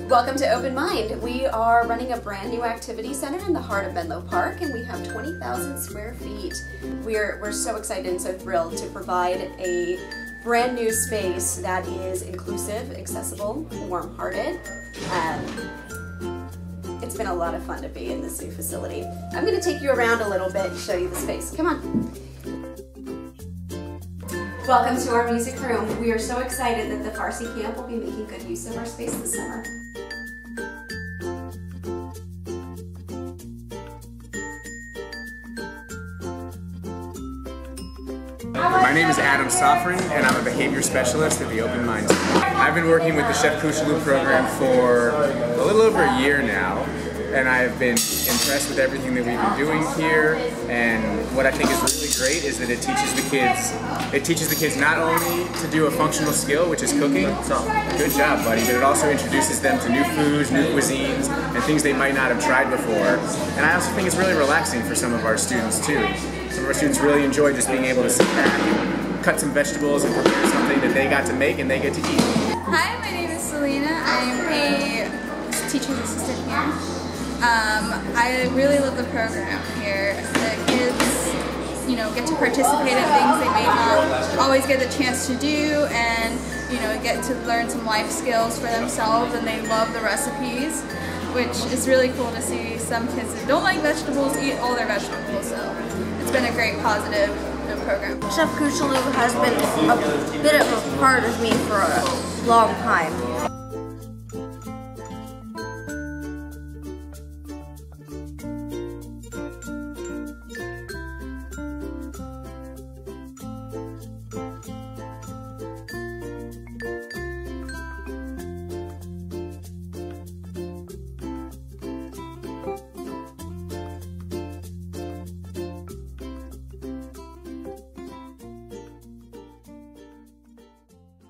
Welcome to Open Mind. We are running a brand new activity center in the heart of Menlo Park, and we have 20,000 square feet. We're so excited and so thrilled to provide a brand new space that is inclusive, accessible, warm-hearted. It's been a lot of fun to be in this new facility. I'm going to take you around a little bit and show you the space. Come on. Welcome to our music room. We are so excited that the Farsi Camp will be making good use of our space this summer. My name is Adam Sofrin, and I'm a behavior specialist at the Open Mind team. I've been working with the Chef Koochooloo program for a little over a year now, and I've been impressed with everything that we've been doing here. And what I think is really great is that it teaches the kids not only to do a functional skill, which is cooking, so good job buddy, but it also introduces them to new foods, new cuisines, and things they might not have tried before. And I also think it's really relaxing for some of our students too. Some of our students really enjoy just being able to sit back, cut some vegetables, and prepare something that they got to make and they get to eat. Hi, my name is Selena. I'm a teacher's assistant here. I really love the program here. The kids, get to participate in things they may not always get the chance to do, and get to learn some life skills for themselves, and they love the recipes, which is really cool to see some kids that don't like vegetables eat all their vegetables. So it's been a great positive program. Chef Koochooloo has been a bit of a part of me for a long time.